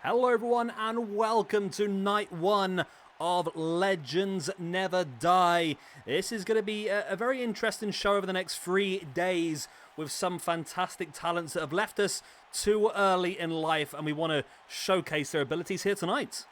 Hello everyone and welcome to night one of Legends Never Die. This is going to be a very interesting show over the next 3 days with some fantastic talents that have left us too early in life, and we want to showcase their abilities here tonight.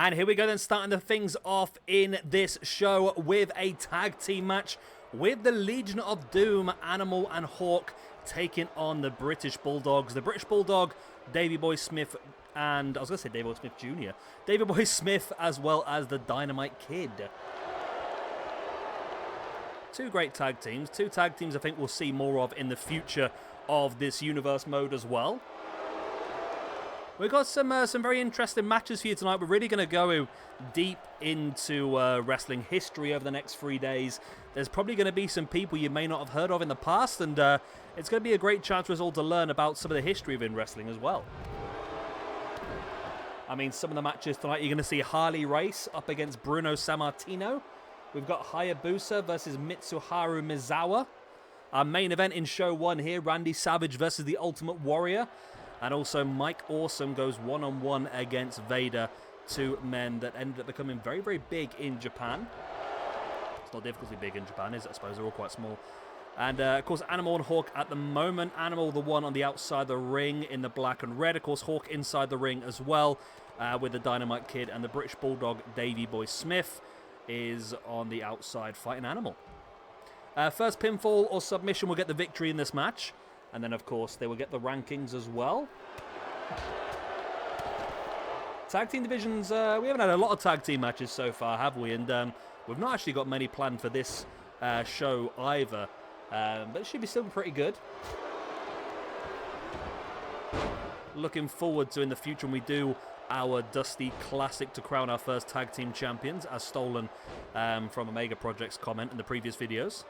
And here we go then, starting the things off in this show with a tag team match with the Legion of Doom, Animal and Hawk, taking on the British Bulldogs. The British Bulldog, Davey Boy Smith, and I was going to say Davey Boy Smith Jr. Davey Boy Smith, as well as the Dynamite Kid. Two great tag teams. Two tag teams I think we'll see more of in the future of this universe mode as well. We've got some very interesting matches for you tonight. We're really going to go deep into wrestling history over the next 3 days. There's probably going to be some people you may not have heard of in the past, and it's going to be a great chance for us all to learn about some of the history of in wrestling as well. I mean, some of the matches tonight, you're going to see Harley race up against Bruno Sammartino. We've got Hayabusa versus Mitsuharu Misawa. Our main event in show 1 here, Randy Savage versus the Ultimate Warrior. And also Mike Awesome goes one-on-one against Vader. Two men that ended up becoming very, very big in Japan. It's not difficult to be big in Japan, is it? I suppose they're all quite small. And, of course, Animal and Hawk at the moment. Animal, the one on the outside the ring in the black and red. Of course, Hawk inside the ring as well with the Dynamite Kid. And the British Bulldog, Davey Boy Smith, is on the outside fighting Animal. First pinfall or submission will get the victory in this match. And then, of course, they will get the rankings as well. Tag team divisions, we haven't had a lot of tag team matches so far, have we? And we've not actually got many planned for this show either. But it should be still pretty good. Looking forward to in the future when we do our Dusty Classic to crown our first tag team champions, as stolen from Omega Project's comment in the previous videos.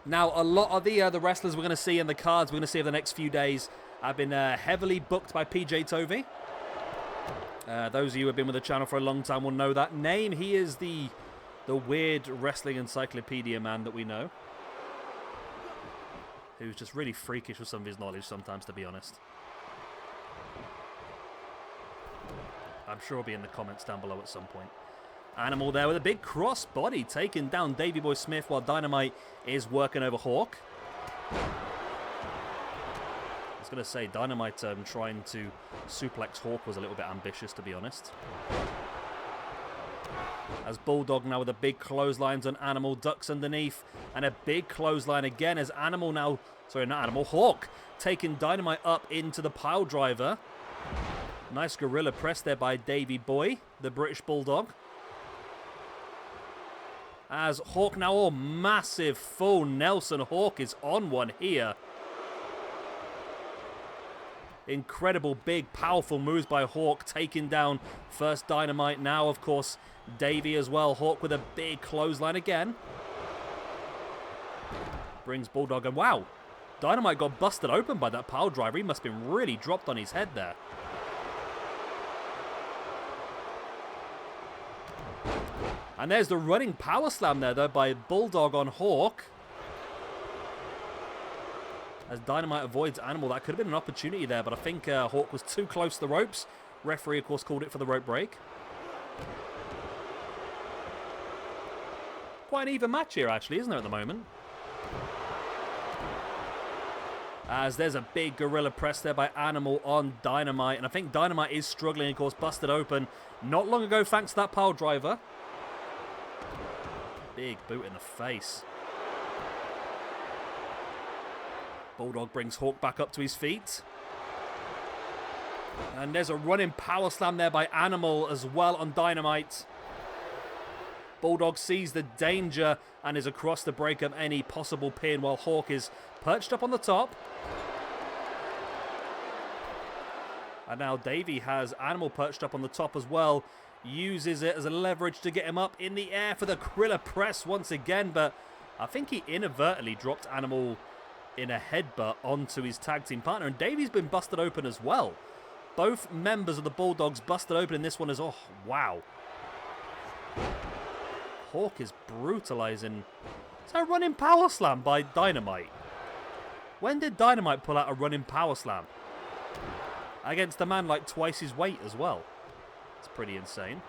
Now, a lot of the wrestlers we're going to see in the cards we're going to see over the next few days have been heavily booked by PJ Tovey. Those of you who have been with the channel for a long time will know that name. He is the weird wrestling encyclopedia man that we know, who's just really freakish with some of his knowledge sometimes, to be honest. I'm sure he'll be in the comments down below at some point. Animal there with a big cross body taking down Davey Boy Smith while Dynamite is working over Hawk. I was going to say Dynamite trying to suplex Hawk was a little bit ambitious, to be honest. As Bulldog now with a big clotheslines on Animal, ducks underneath, and a big clothesline again as Animal now, sorry, not Animal, Hawk taking Dynamite up into the pile driver. Nice gorilla press there by Davey Boy, the British Bulldog. As Hawk now, oh, massive full Nelson Hawk is on one here. Incredible, big, powerful moves by Hawk, taking down first Dynamite. Now, of course, Davey as well. Hawk with a big clothesline again. Brings Bulldog, and wow, Dynamite got busted open by that pile driver. He must have been really dropped on his head there. And there's the running power slam there, though, by Bulldog on Hawk. As Dynamite avoids Animal, that could have been an opportunity there, but I think Hawk was too close to the ropes. Referee, of course, called it for the rope break. Quite an even match here, actually, isn't there, at the moment? As there's a big gorilla press there by Animal on Dynamite, and I think Dynamite is struggling, of course, busted open not long ago thanks to that pile driver. Big boot in the face. Bulldog brings Hawk back up to his feet. And there's a running power slam there by Animal as well on Dynamite. Bulldog sees the danger and is across to break up any possible pin while Hawk is perched up on the top. And now Davey has Animal perched up on the top as well. Uses it as a leverage to get him up in the air for the gorilla press once again. But I think he inadvertently dropped Animal in a headbutt onto his tag team partner. And Davey's been busted open as well. Both members of the Bulldogs busted open in this one as, oh, wow. Hawk is brutalizing. It's a running power slam by Dynamite. When did Dynamite pull out a running power slam? Against a man like twice his weight as well. It's pretty insane.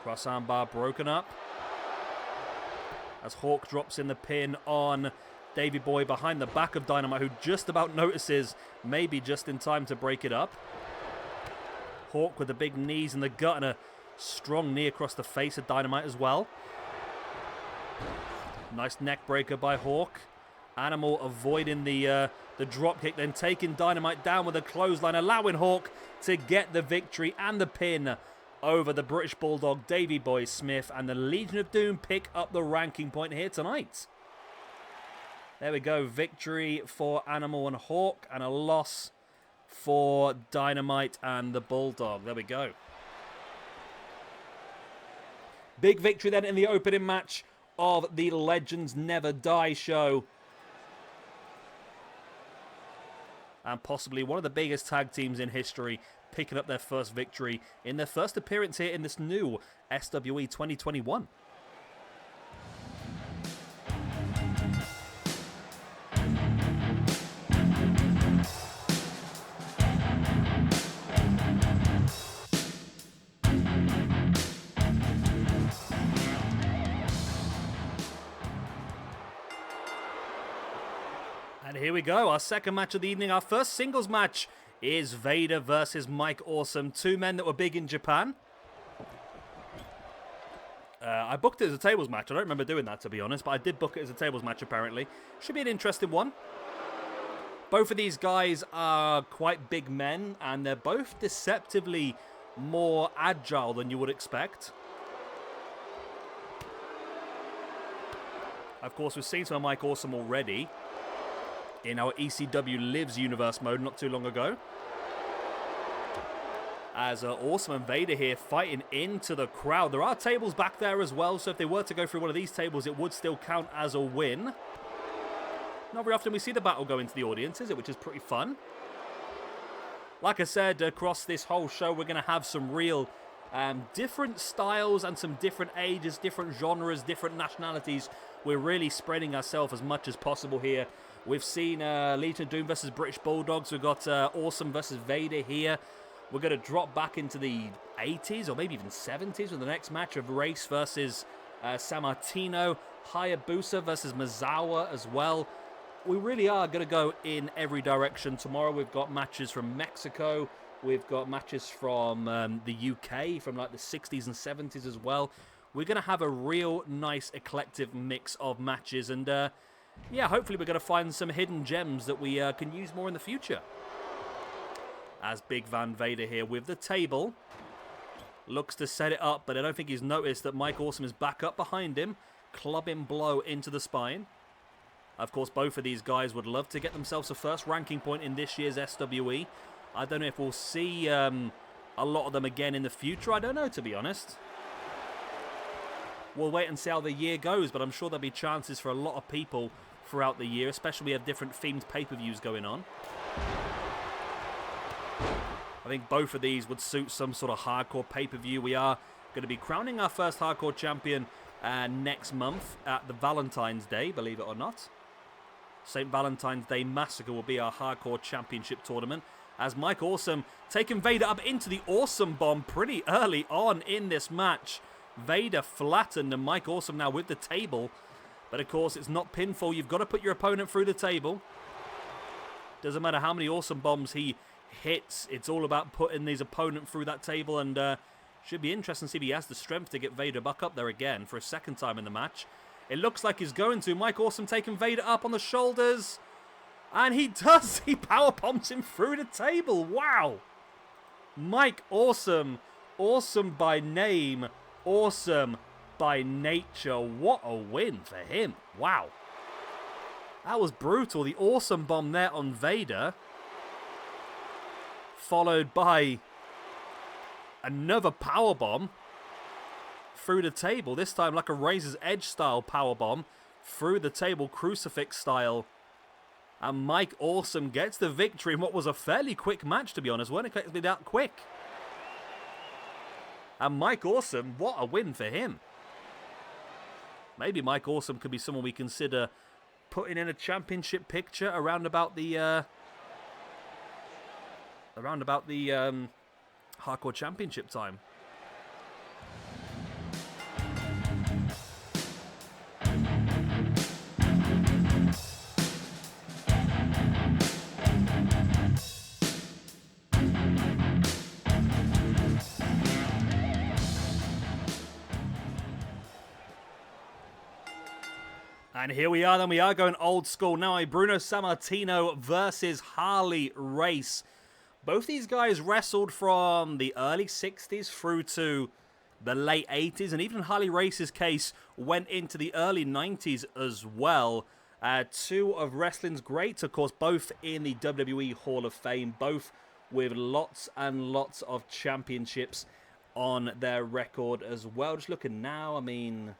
Cross armbar broken up. As Hawk drops in the pin on Davey Boy behind the back of Dynamite, who just about notices, maybe just in time to break it up. Hawk with the big knees in the gut and a strong knee across the face of Dynamite as well. Nice neck breaker by Hawk. Animal avoiding the drop kick, then taking Dynamite down with a clothesline, allowing Hawk to get the victory and the pin over the British Bulldog, Davey Boy Smith, and the Legion of Doom pick up the ranking point here tonight. There we go, victory for Animal and Hawk, and a loss for Dynamite and the Bulldog. There we go. Big victory then in the opening match of the Legends Never Die show. And possibly one of the biggest tag teams in history, picking up their first victory in their first appearance here in this new SWE 2021. And here we go, our second match of the evening. Our first singles match is Vader versus Mike Awesome. Two men that were big in Japan. I booked it as a tables match. I don't remember doing that, to be honest, but I did book it as a tables match, apparently. Should be an interesting one. Both of these guys are quite big men, and they're both deceptively more agile than you would expect. Of course, we've seen some of Mike Awesome already in our ECW Lives universe mode not too long ago. As Awesome and Vader here fighting into the crowd. There are tables back there as well, so if they were to go through one of these tables, it would still count as a win. Not very often we see the battle go into the audience, is it? Which is pretty fun. Like I said, across this whole show, we're going to have some real different styles and some different ages, different genres, different nationalities. We're really spreading ourselves as much as possible here. We've seen Legion of Doom versus British Bulldogs. We've got Awesome versus Vader here. We're going to drop back into the 80s or maybe even 70s with the next match of Race versus Sammartino. Hayabusa versus Misawa as well. We really are going to go in every direction. Tomorrow we've got matches from Mexico. We've got matches from the UK, from like the 60s and 70s as well. We're going to have a real nice eclectic mix of matches. And yeah, hopefully we're going to find some hidden gems that we can use more in the future. As Big Van Vader here with the table. Looks to set it up, but I don't think he's noticed that Mike Awesome is back up behind him. Clubbing blow into the spine. Of course, both of these guys would love to get themselves a first ranking point in this year's SWE. I don't know if we'll see a lot of them again in the future. I don't know, to be honest. We'll wait and see how the year goes, but I'm sure there'll be chances for a lot of people throughout the year, especially we have different themed pay-per-views going on. I think both of these would suit some sort of hardcore pay-per-view. We are going to be crowning our first hardcore champion next month at the Valentine's Day, believe it or not. St. Valentine's Day Massacre will be our hardcore championship tournament, as Mike Awesome taking Vader up into the Awesome Bomb pretty early on in this match. Vader flattened and Mike Awesome now with the table. But of course, it's not pinfall. You've got to put your opponent through the table. Doesn't matter how many Awesome Bombs he hits. It's all about putting his opponent through that table. And should be interesting to see if he has the strength to get Vader back up there again for a second time in the match. It looks like he's going to. Mike Awesome taking Vader up on the shoulders. And he does. He power bombs him through the table. Wow. Mike Awesome. Awesome by name. Awesome by nature. What a win for him. Wow. That was brutal. The Awesome Bomb there on Vader. Followed by another power bomb through the table. This time like a Razor's Edge style power bomb through the table, crucifix style. And Mike Awesome gets the victory in what was a fairly quick match, to be honest. Weren't expected to be that quick. And Mike Awesome, what a win for him. Maybe Mike Awesome could be someone we consider putting in a championship picture around about the hardcore championship time. And here we are, then we are going old school. Now a Bruno Sammartino versus Harley race. Both these guys wrestled from the early 60s through to the late 80s. And even in Harley Race's case, went into the early 90s as well. Two of wrestling's greats, of course, both in the WWE Hall of Fame. Both with lots and lots of championships on their record as well. Just looking now, I mean...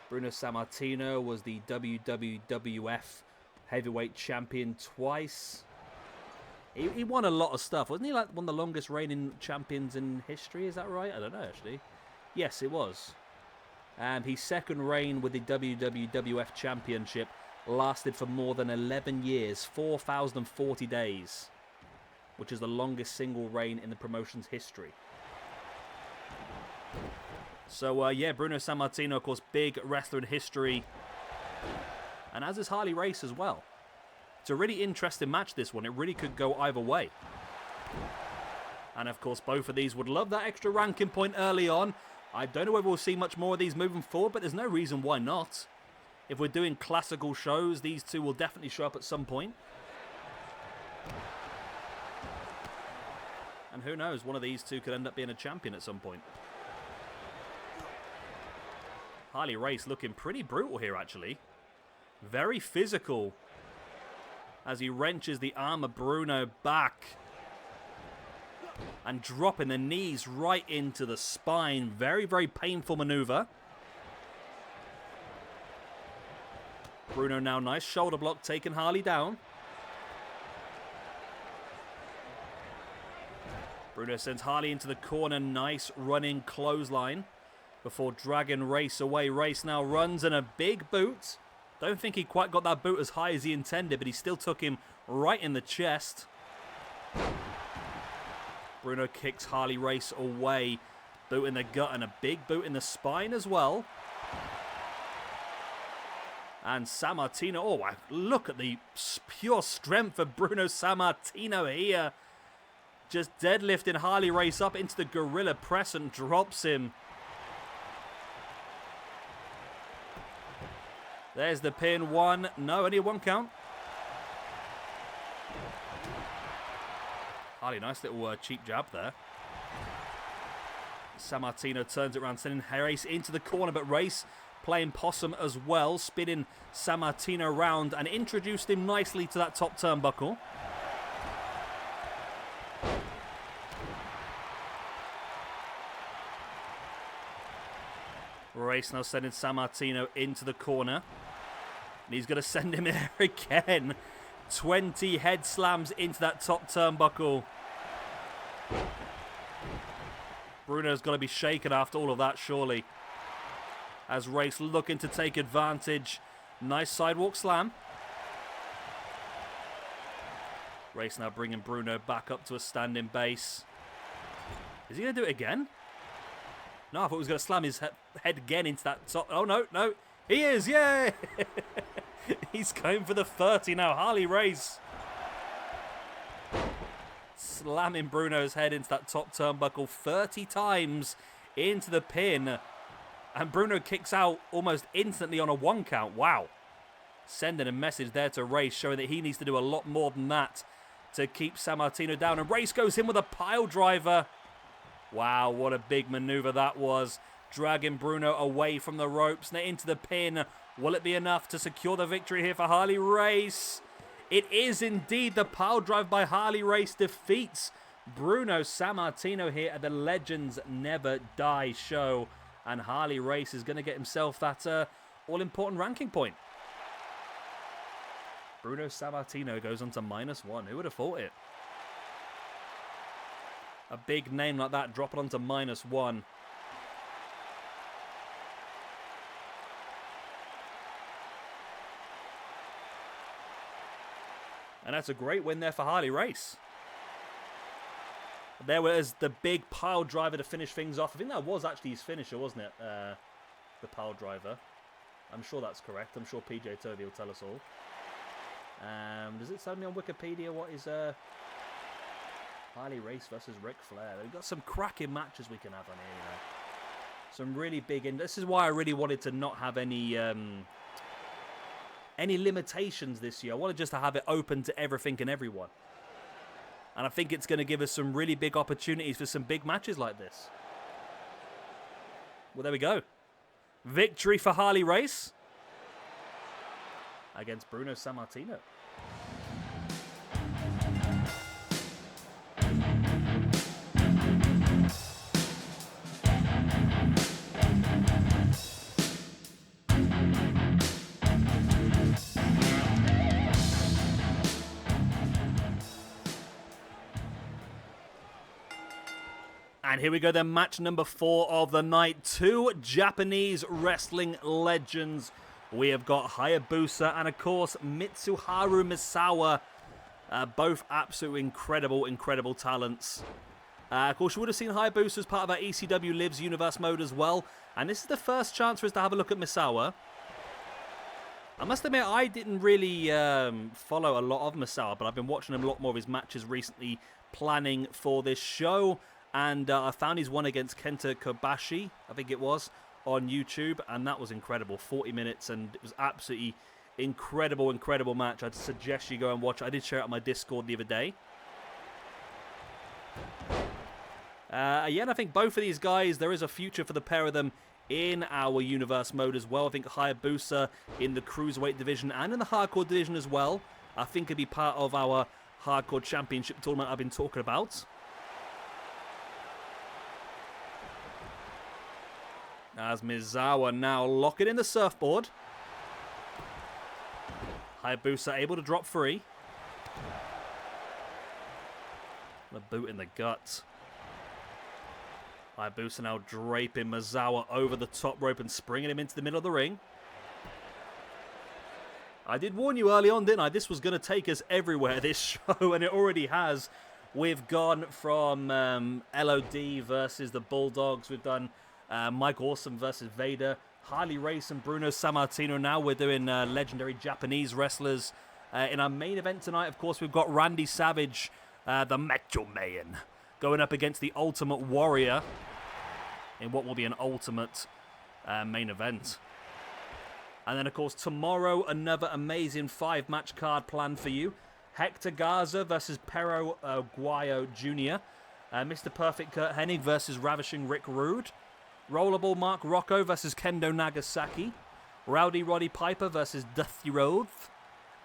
Bruno Sammartino was the WWF heavyweight champion twice. He won a lot of stuff. Wasn't he like one of the longest reigning champions in history? Is that right? I don't know, actually. Yes, it was. His second reign with the WWF championship lasted for more than 11 years, 4,040 days, which is the longest single reign in the promotion's history. So, yeah, Bruno Sammartino, of course, big wrestler in history. And as is Harley Race as well. It's a really interesting match, this one. It really could go either way. And, of course, both of these would love that extra ranking point early on. I don't know whether we'll see much more of these moving forward, but there's no reason why not. If we're doing classical shows, these two will definitely show up at some point. And who knows, one of these two could end up being a champion at some point. Harley Race looking pretty brutal here, actually. Very physical. As he wrenches the arm of Bruno back. And dropping the knees right into the spine. Very, very painful maneuver. Bruno now, nice shoulder block, taking Harley down. Bruno sends Harley into the corner. Nice running clothesline. Before dragging Race away. Race now runs in a big boot. Don't think he quite got that boot as high as he intended, but he still took him right in the chest. Bruno kicks Harley Race away. Boot in the gut and a big boot in the spine as well. And Sammartino, oh, wow, look at the pure strength of Bruno Sammartino here. Just deadlifting Harley Race up into the gorilla press and drops him. There's the pin. One. No, only a one count. Harley, nice little cheap jab there. Sammartino turns it around, sending Race into the corner, but Race playing possum as well, spinning Sammartino round and introduced him nicely to that top turnbuckle. Race now sending Sammartino into the corner. And he's going to send him there again. 20 head slams into that top turnbuckle. Bruno's got to be shaken after all of that, surely. As Race looking to take advantage. Nice sidewalk slam. Race now bringing Bruno back up to a standing base. Is he going to do it again? No, I thought he was going to slam his head again into that top. Oh, no, no. He is, yay! He's going for the 30 now. Harley Race. Slamming Bruno's head into that top turnbuckle 30 times into the pin. And Bruno kicks out almost instantly on a 1 count. Wow. Sending a message there to Race, showing that he needs to do a lot more than that to keep Sammartino down. And Race goes in with a pile driver. Wow, what a big maneuver that was. Dragging Bruno away from the ropes and into the pin. Will it be enough to secure the victory here for Harley Race? It is indeed. The pile drive by Harley Race defeats Bruno Sammartino here at the Legends Never Die show. And Harley Race is going to get himself that all-important ranking point. Bruno Sammartino goes on to -1. Who would have thought it? A big name like that dropping onto -1. And that's a great win there for Harley Race. There was the big pile driver to finish things off. I think that was actually his finisher, wasn't it? The pile driver. I'm sure that's correct. I'm sure PJ Toby will tell us all. Does it tell me on Wikipedia what is Harley Race versus Ric Flair? We've got some cracking matches we can have on here, you know. Some really big... This is why I really wanted to not have any limitations this year. I wanted just to have it open to everything and everyone. And I think it's going to give us some really big opportunities for some big matches like this. Well, there we go. Victory for Harley Race against Bruno Sammartino. And here we go then, match number 4 of the night. 2 Japanese wrestling legends. We have got Hayabusa and, of course, Mitsuharu Misawa. Both absolutely incredible talents. Of course, you would have seen Hayabusa as part of our ECW Lives Universe mode as well. And this is the first chance for us to have a look at Misawa. I must admit, I didn't really follow a lot of Misawa, but I've been watching him a lot more of his matches recently, planning for this show. And I found his one against Kenta Kobashi, I think it was, on YouTube. And that was incredible. 40 minutes, and it was absolutely incredible match. I'd suggest you go and watch it. I did share it on my Discord the other day. Yeah, and I think both of these guys, there is a future for the pair of them in our Universe mode as well. I think Hayabusa in the Cruiserweight division and in the Hardcore division as well. I think could be part of our Hardcore Championship tournament I've been talking about. As Misawa now locking in the surfboard. Hayabusa able to drop free. The boot in the gut. Hayabusa now draping Misawa over the top rope and springing him into the middle of the ring. I did warn you early on, didn't I? This was going to take us everywhere, this show, and it already has. We've gone from LOD versus the Bulldogs. We've done Mike Awesome versus Vader. Harley Race and Bruno Sammartino. Now we're doing legendary Japanese wrestlers. In our main event tonight, of course, we've got Randy Savage, the Macho Man, going up against the Ultimate Warrior in what will be an ultimate main event. And then, of course, tomorrow, another amazing 5-match card planned for you. Hector Garza versus Pero Aguayo Jr. Mr. Perfect Kurt Hennig versus Ravishing Rick Rude. Rollerball Mark Rocco versus Kendo Nagasaki. Rowdy Roddy Piper versus Dusty Rhodes.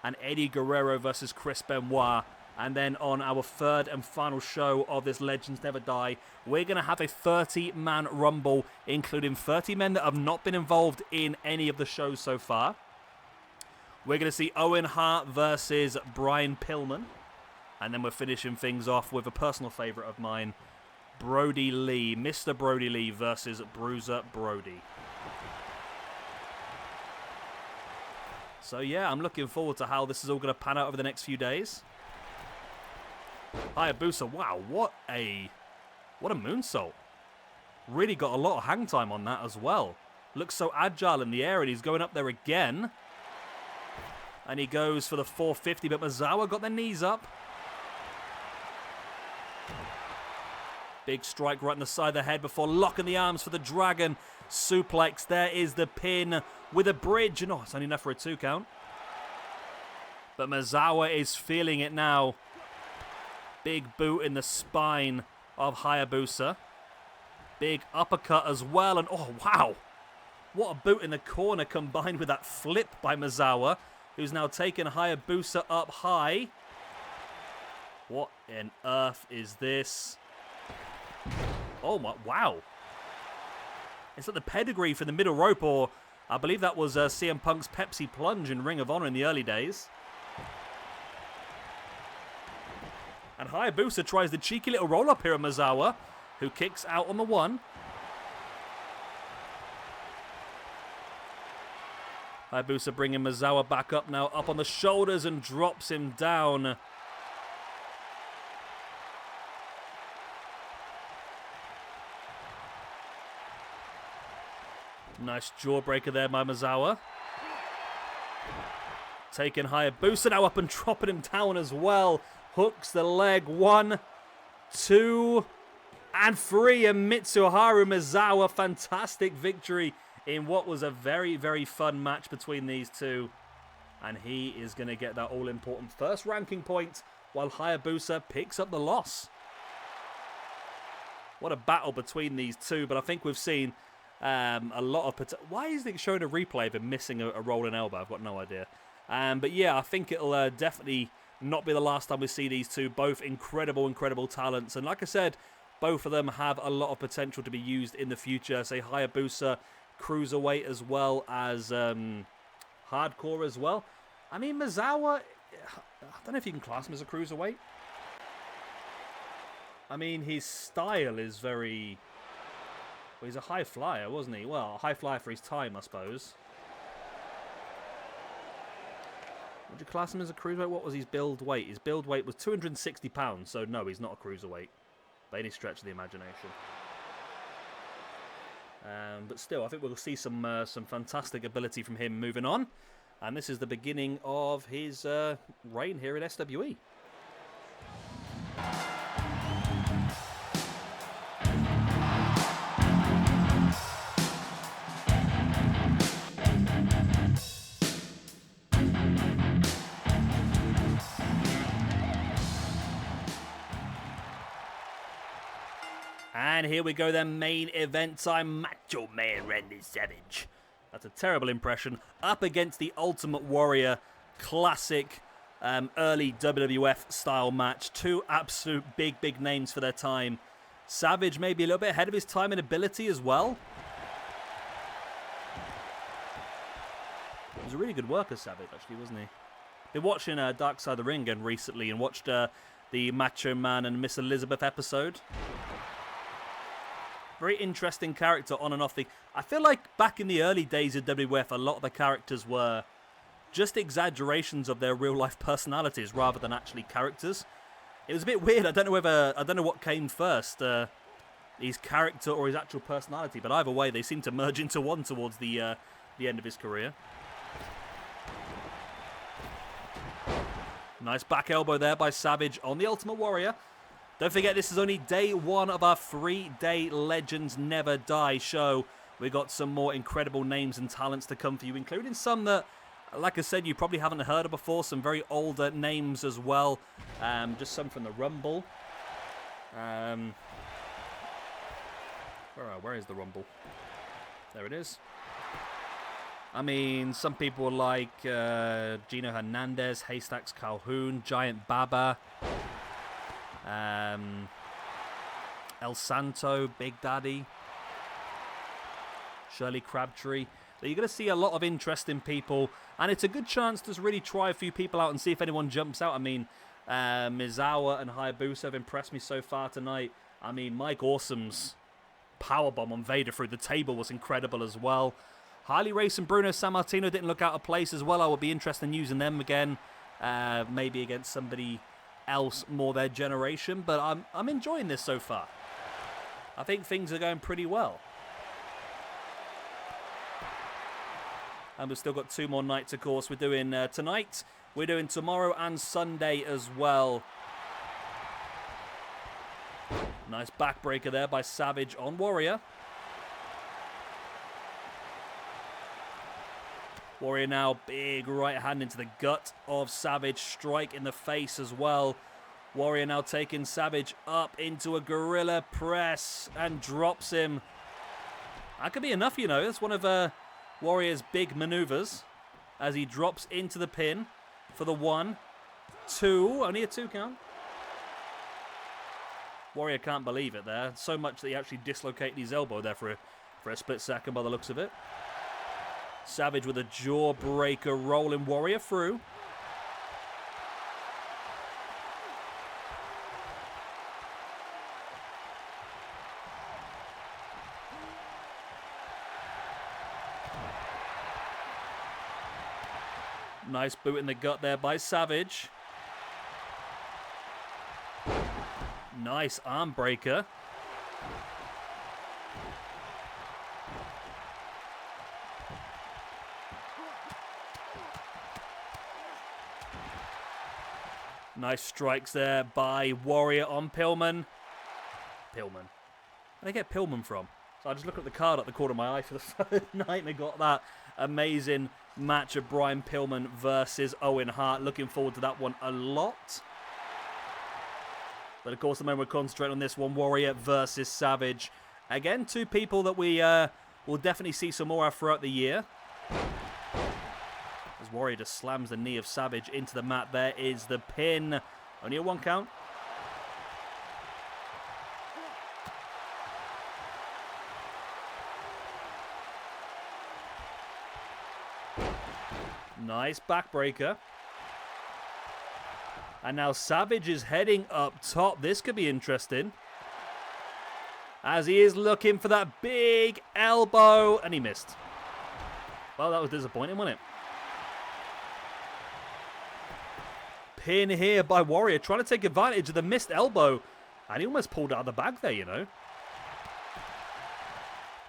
And Eddie Guerrero versus Chris Benoit. And then on our third and final show of this Legends Never Die, we're going to have a 30-man Rumble, including 30 men that have not been involved in any of the shows so far. We're going to see Owen Hart versus Brian Pillman. And then we're finishing things off with a personal favourite of mine, Brody Lee, Mr. Brody Lee versus Bruiser Brody. So yeah, I'm looking forward to how this is all going to pan out over the next few days. Hayabusa, wow, what a moonsault. Really got a lot of hang time on that as well. Looks so agile in the air, and he's going up there again. And he goes for the 450, but Misawa got their knees up. Big strike right in the side of the head before locking the arms for the Dragon Suplex. There is the pin with a bridge. And it's only enough for a 2 count. But Misawa is feeling it now. Big boot in the spine of Hayabusa. Big uppercut as well. And oh, wow. What a boot in the corner combined with that flip by Misawa, who's now taken Hayabusa up high. What on earth is this? Oh my, wow. It's like the pedigree from the middle rope, or I believe that was CM Punk's Pepsi Plunge in Ring of Honor in the early days. And Hayabusa tries the cheeky little roll-up here at Misawa, who kicks out on the 1. Hayabusa bringing Misawa back up now, up on the shoulders, and drops him down. Nice jawbreaker there by Misawa. Taking Hayabusa now up and dropping him down as well. Hooks the leg. 1, 2, and 3. And Mitsuharu Misawa, fantastic victory in what was a very, very fun match between these two. And he is going to get that all-important first ranking point while Hayabusa picks up the loss. What a battle between these two, but I think we've seen a lot of... Why is it showing a replay of him missing a rolling elbow? I've got no idea. But yeah, I think it'll definitely not be the last time we see these two. Both incredible, incredible talents. And like I said, both of them have a lot of potential to be used in the future. Say Hayabusa, cruiserweight as well as hardcore as well. I mean, Misawa, I don't know if you can class him as a cruiserweight. I mean, his style is very... Well, he's a high flyer, wasn't he? Well, a high flyer for his time, I suppose. Would you class him as a cruiserweight? What was his build weight? His build weight was 260 pounds, so no, he's not a cruiserweight by any stretch of the imagination. But still, I think we'll see some fantastic ability from him moving on. And this is the beginning of his reign here at SWE. And here we go then, main event time. Macho Man Randy Savage. That's a terrible impression. Up against the Ultimate Warrior. Classic early WWF style match. Two absolute big names for their time. Savage maybe a little bit ahead of his time in ability as well. He was a really good worker, Savage, actually, wasn't he? Been watching Dark Side of the Ring again recently and watched the Macho Man and Miss Elizabeth episode. Very interesting character on and off the... I feel like back in the early days of WWF, a lot of the characters were just exaggerations of their real-life personalities rather than actually characters. It was a bit weird. I don't know what came first, his character or his actual personality. But either way, they seem to merge into one towards the end of his career. Nice back elbow there by Savage on the Ultimate Warrior. Don't forget, this is only day 1 of our 3-day Legends Never Die show. We've got some more incredible names and talents to come for you, including some that, like I said, you probably haven't heard of before. Some very older names as well. Just some from the Rumble. Where is the Rumble? There it is. I mean, some people like Gino Hernandez, Haystacks Calhoun, Giant Baba, El Santo, Big Daddy, Shirley Crabtree. So you're going to see a lot of interesting people, and it's a good chance to really try a few people out and see if anyone jumps out. I mean, Misawa and Hayabusa have impressed me so far tonight. I mean, Mike Awesome's powerbomb on Vader through the table was incredible as well. Harley Race and Bruno Sammartino didn't look out of place as well. I would be interested in using them again, maybe against somebody else more their generation. But I'm enjoying this so far. I think things are going pretty well. And we've still got 2 more nights, of course. We're doing tonight. We're doing tomorrow and Sunday as well. Nice backbreaker there by Savage on Warrior. Warrior now, big right hand into the gut of Savage. Strike in the face as well. Warrior now taking Savage up into a gorilla press and drops him. That could be enough, you know. That's one of Warrior's big maneuvers as he drops into the pin for the 1, 2. Only a 2 count. Warrior can't believe it there. So much that he actually dislocated his elbow there for a split second by the looks of it. Savage with a jawbreaker, rolling Warrior through. Nice boot in the gut there by Savage. Nice arm breaker. Nice strikes there by Warrior on Pillman. Pillman. Where did I get Pillman from? So I just looked at the card at the corner of my eye for the third night and I got that amazing match of Brian Pillman versus Owen Hart. Looking forward to that one a lot. But of course, the moment we're concentrating on this one, Warrior versus Savage. Again, 2 people that we will definitely see some more of throughout the year. As Warrior just slams the knee of Savage into the mat. There is the pin. Only a 1 count. Nice backbreaker. And now Savage is heading up top. This could be interesting. As he is looking for that big elbow. And he missed. Well, that was disappointing, wasn't it? Pin here by Warrior. Trying to take advantage of the missed elbow. And he almost pulled out of the bag there, you know.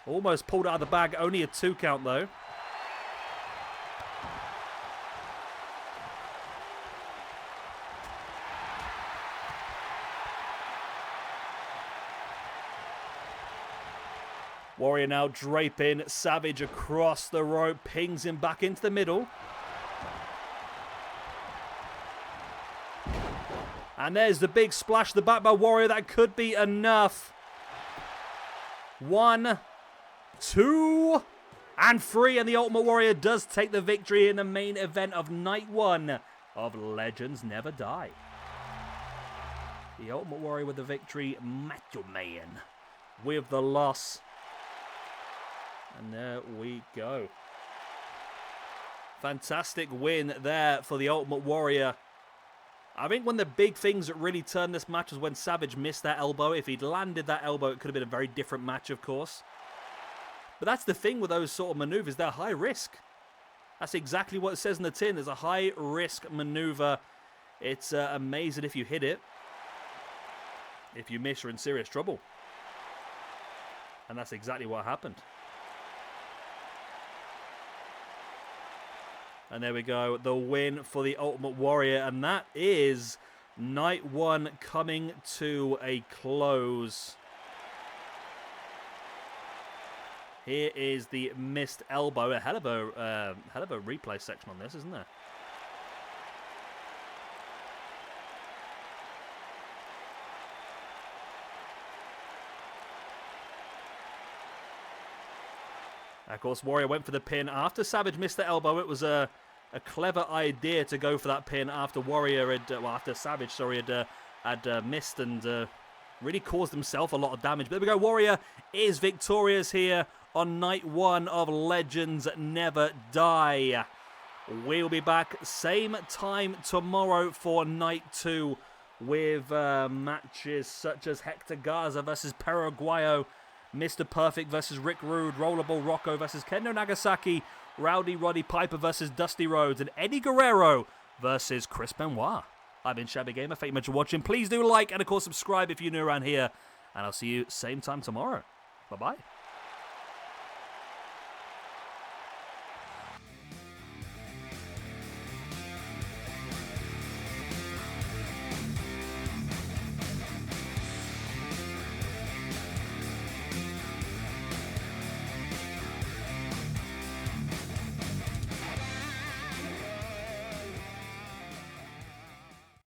Almost pulled out of the bag. Only a 2 count, though. Warrior now draping Savage across the rope, pings him back into the middle. And there's the big splash, the back by Warrior. That could be enough. 1, 2, and 3. And the Ultimate Warrior does take the victory in the main event of night 1 of Legends Never Die. The Ultimate Warrior with the victory, Macho Man with the loss. And there we go. Fantastic win there for the Ultimate Warrior. I think one of the big things that really turned this match was when Savage missed that elbow. If he'd landed that elbow, it could have been a very different match, of course. But that's the thing with those sort of maneuvers. They're high risk. That's exactly what it says in the tin. There's a high risk maneuver. It's amazing if you hit it. If you miss, you're in serious trouble. And that's exactly what happened. And there we go, the win for the Ultimate Warrior. And that is night 1 coming to a close. Here is the missed elbow. A hell of a replay section on this, isn't there? Of course, Warrior went for the pin after Savage missed the elbow. It was a clever idea to go for that pin after Warrior had, after Savage, sorry, had missed and really caused himself a lot of damage. But there we go. Warrior is victorious here on night 1 of Legends Never Die. We'll be back same time tomorrow for night 2 with matches such as Hector Garza versus Paraguayo, Mr. Perfect versus Rick Rude, Rollerball Rocco versus Kendo Nagasaki, Rowdy Roddy Piper versus Dusty Rhodes, and Eddie Guerrero versus Chris Benoit. I've been Shabby Gamer. Thank you much for watching. Please do like and, of course, subscribe if you're new around here. And I'll see you same time tomorrow. Bye-bye.